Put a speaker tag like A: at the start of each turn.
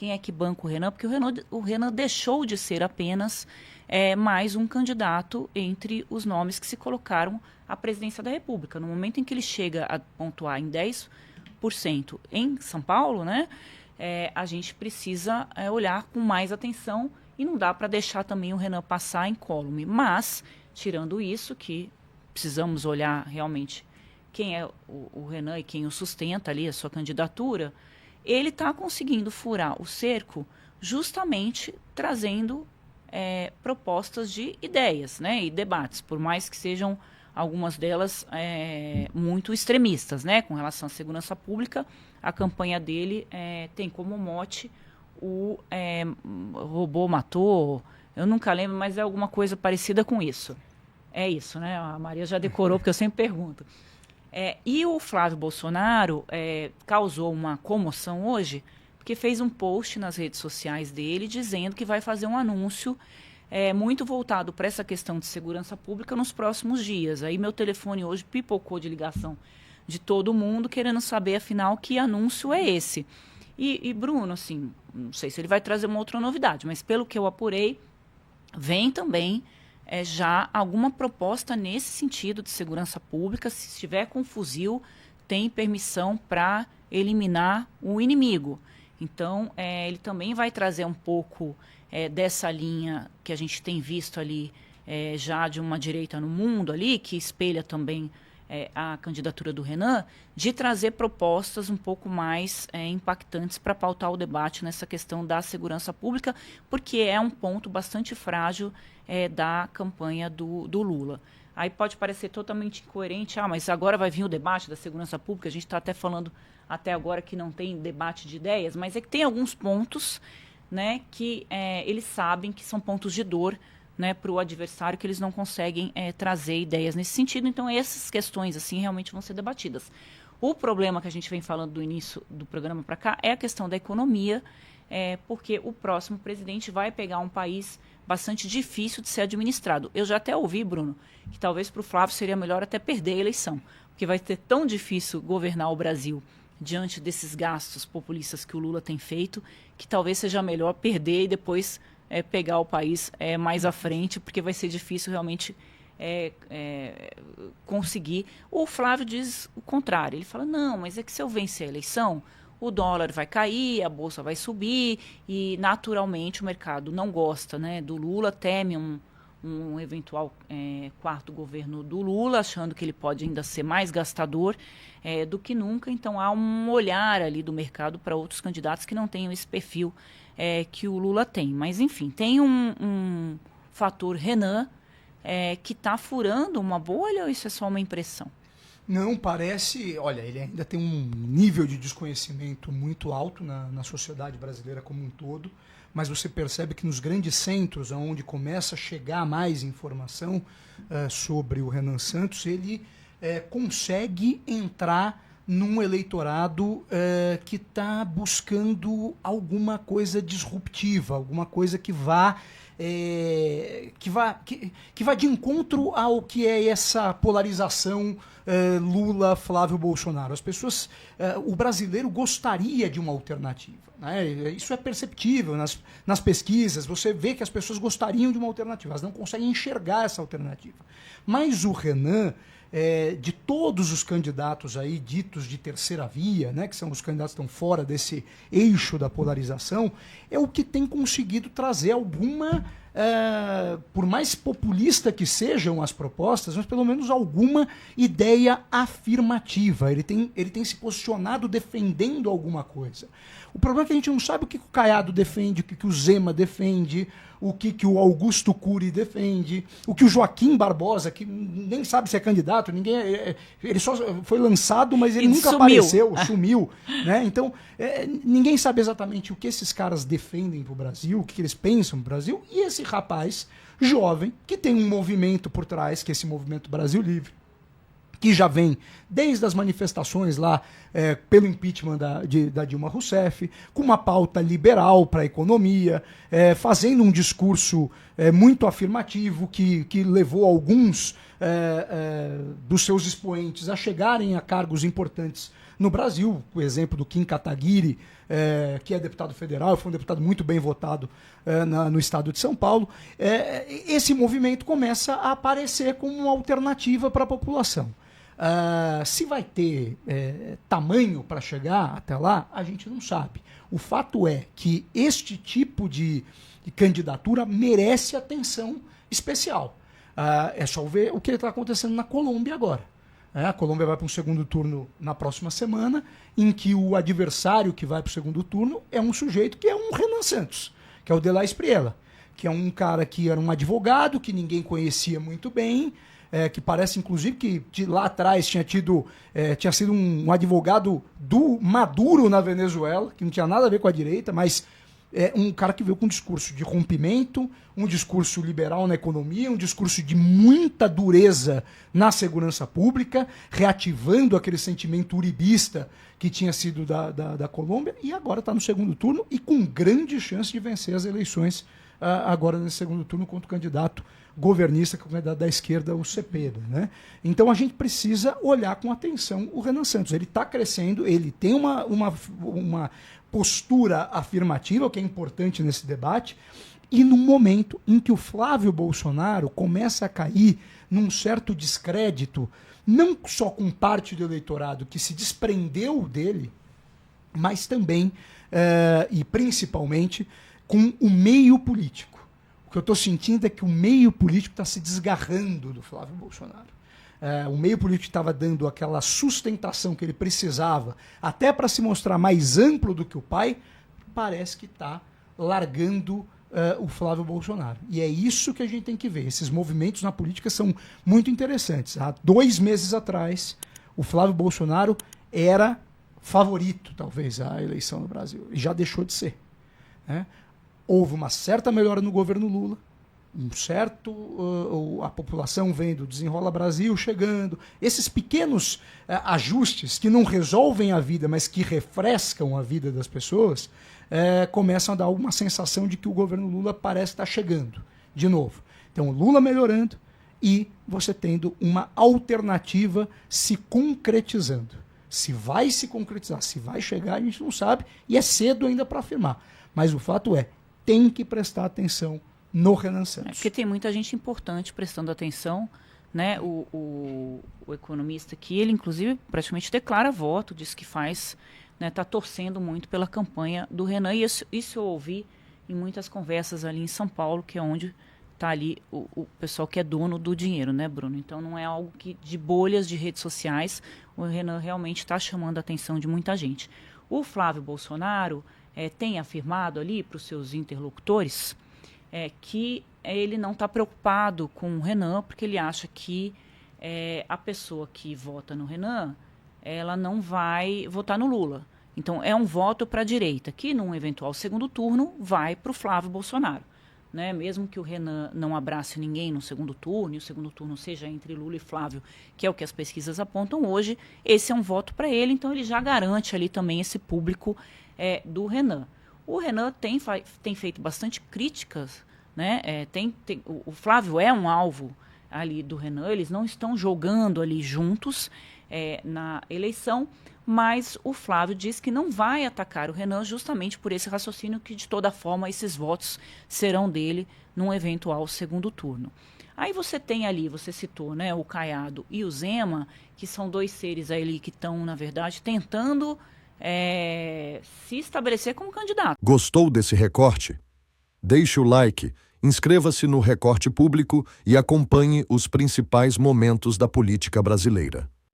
A: quem é que banca o Renan, porque o Renan deixou de ser apenas mais um candidato entre os nomes que se colocaram à presidência da República. No momento em que ele chega a pontuar em 10% em São Paulo, né, a gente precisa olhar com mais atenção e não dá para deixar também o Renan passar incólume. Mas, tirando isso, que precisamos olhar realmente quem é o Renan e quem o sustenta ali, a sua candidatura, ele está conseguindo furar o cerco justamente trazendo propostas de ideias, né, e debates, por mais que sejam algumas delas muito extremistas, né, com relação à segurança pública. A campanha dele tem como mote o robô matou, eu nunca lembro, mas é alguma coisa parecida com isso. É isso, né? A Maria já decorou, porque eu sempre pergunto. E o Flávio Bolsonaro causou uma comoção hoje, porque fez um post nas redes sociais dele dizendo que vai fazer um anúncio muito voltado para essa questão de segurança pública nos próximos dias. Aí meu telefone hoje pipocou de ligação de todo mundo, querendo saber, afinal, que anúncio é esse. E Bruno, assim, não sei se ele vai trazer uma outra novidade, mas pelo que eu apurei, vem também já alguma proposta nesse sentido de segurança pública. Se estiver com fuzil, tem permissão para eliminar o inimigo. Então, ele também vai trazer um pouco dessa linha que a gente tem visto ali já de uma direita no mundo ali, que espelha também a candidatura do Renan, de trazer propostas um pouco mais impactantes para pautar o debate nessa questão da segurança pública, porque é um ponto bastante frágil da campanha do Lula. Aí pode parecer totalmente incoerente, mas agora vai vir o debate da segurança pública, a gente está até falando até agora que não tem debate de ideias, mas é que tem alguns pontos, né, que eles sabem que são pontos de dor, né, para o adversário, que eles não conseguem trazer ideias nesse sentido. Então, essas questões assim realmente vão ser debatidas. O problema que a gente vem falando do início do programa para cá é a questão da economia, porque o próximo presidente vai pegar um país bastante difícil de ser administrado. Eu já até ouvi, Bruno, que talvez para o Flávio seria melhor até perder a eleição, porque vai ser tão difícil governar o Brasil diante desses gastos populistas que o Lula tem feito, que talvez seja melhor perder e depois pegar o país mais à frente, porque vai ser difícil realmente conseguir. O Flávio diz o contrário. Ele fala, não, mas é que se eu vencer a eleição, o dólar vai cair, a bolsa vai subir e, naturalmente, o mercado não gosta, né, do Lula, teme um eventual quarto governo do Lula, achando que ele pode ainda ser mais gastador do que nunca. Então, há um olhar ali do mercado para outros candidatos que não tenham esse perfil que o Lula tem. Mas, enfim, tem um fator Renan que está furando uma bolha, ou isso é só uma impressão?
B: Não, parece... Olha, ele ainda tem um nível de desconhecimento muito alto na sociedade brasileira como um todo, mas você percebe que nos grandes centros, onde começa a chegar mais informação sobre o Renan Santos, ele consegue entrar num eleitorado que está buscando alguma coisa disruptiva, alguma coisa que vá de encontro ao que é essa polarização Lula-Flávio Bolsonaro. As pessoas, o brasileiro gostaria de uma alternativa, né? Isso é perceptível nas pesquisas, você vê que as pessoas gostariam de uma alternativa, elas não conseguem enxergar essa alternativa. Mas o Renan, de todos os candidatos aí ditos de terceira via, né, que são os candidatos que estão fora desse eixo da polarização, é o que tem conseguido trazer alguma, por mais populista que sejam as propostas, mas pelo menos alguma ideia afirmativa. Ele tem se posicionado defendendo alguma coisa. O problema é que a gente não sabe o que o Caiado defende, o que o Zema defende, o que o Augusto Cury defende, o que o Joaquim Barbosa, que nem sabe se é candidato, ele só foi lançado, mas ele nunca apareceu, sumiu. Né? Então, ninguém sabe exatamente o que esses caras defendem para o Brasil, o que eles pensam no Brasil, e esse rapaz jovem, que tem um movimento por trás, que é esse movimento Brasil Livre, que já vem desde as manifestações lá pelo impeachment da Dilma Rousseff, com uma pauta liberal para a economia, fazendo um discurso muito afirmativo que levou alguns dos seus expoentes a chegarem a cargos importantes No Brasil, o exemplo do Kim Kataguiri, que é deputado federal, foi um deputado muito bem votado no estado de São Paulo, esse movimento começa a aparecer como uma alternativa para a população. Se vai ter tamanho para chegar até lá, a gente não sabe. O fato é que este tipo de candidatura merece atenção especial. É só ver o que está acontecendo na Colômbia agora. A Colômbia vai para um segundo turno na próxima semana, em que o adversário que vai para o segundo turno é um sujeito que é um Renan Santos, que é o de la Espriella, que é um cara que era um advogado que ninguém conhecia muito bem, que parece inclusive que lá atrás tinha sido um advogado do Maduro na Venezuela, que não tinha nada a ver com a direita, mas um cara que veio com um discurso de rompimento, um discurso liberal na economia, um discurso de muita dureza na segurança pública, reativando aquele sentimento uribista que tinha sido da Colômbia, e agora está no segundo turno e com grande chance de vencer as eleições agora nesse segundo turno contra o candidato governista, que é o candidato da esquerda, o Cepeda, né? Então a gente precisa olhar com atenção o Renan Santos. Ele está crescendo, ele tem uma postura afirmativa, o que é importante nesse debate, e no momento em que o Flávio Bolsonaro começa a cair num certo descrédito, não só com parte do eleitorado que se desprendeu dele, mas também e principalmente com o meio político. O que eu estou sentindo é que o meio político está se desgarrando do Flávio Bolsonaro. O meio político estava dando aquela sustentação que ele precisava, até para se mostrar mais amplo do que o pai, parece que está largando o Flávio Bolsonaro. E é isso que a gente tem que ver. Esses movimentos na política são muito interessantes. Há 2 meses atrás, o Flávio Bolsonaro era favorito, talvez, à eleição no Brasil. E já deixou de ser. Né? Houve uma certa melhora no governo Lula, a população vendo Desenrola Brasil chegando, esses pequenos ajustes que não resolvem a vida, mas que refrescam a vida das pessoas, começam a dar uma sensação de que o governo Lula parece estar chegando de novo. Então, o Lula melhorando e você tendo uma alternativa se concretizando. Se vai se concretizar, se vai chegar, a gente não sabe, e é cedo ainda para afirmar. Mas o fato tem que prestar atenção no Renan Santos.
A: Porque tem muita gente importante prestando atenção, né? O economista aqui, ele inclusive praticamente declara voto, diz que está torcendo muito pela campanha do Renan, e isso eu ouvi em muitas conversas ali em São Paulo, que é onde está ali o pessoal que é dono do dinheiro, né, Bruno? Então não é algo de bolhas de redes sociais, o Renan realmente está chamando a atenção de muita gente. O Flávio Bolsonaro tem afirmado ali para os seus interlocutores que ele não está preocupado com o Renan, porque ele acha que a pessoa que vota no Renan, ela não vai votar no Lula. Então, é um voto para a direita, que num eventual segundo turno vai para o Flávio Bolsonaro. Né? Mesmo que o Renan não abrace ninguém no segundo turno, e o segundo turno seja entre Lula e Flávio, que é o que as pesquisas apontam hoje, esse é um voto para ele, então ele já garante ali também esse público do Renan. O Renan tem feito bastante críticas, né? O Flávio é um alvo ali do Renan, eles não estão jogando ali juntos na eleição, mas o Flávio diz que não vai atacar o Renan justamente por esse raciocínio que, de toda forma, esses votos serão dele num eventual segundo turno. Aí você tem ali, você citou, né, o Caiado e o Zema, que são 2 seres ali que estão, na verdade, tentando se estabelecer como candidato.
C: Gostou desse recorte? Deixe o like, inscreva-se no Recorte Público e acompanhe os principais momentos da política brasileira.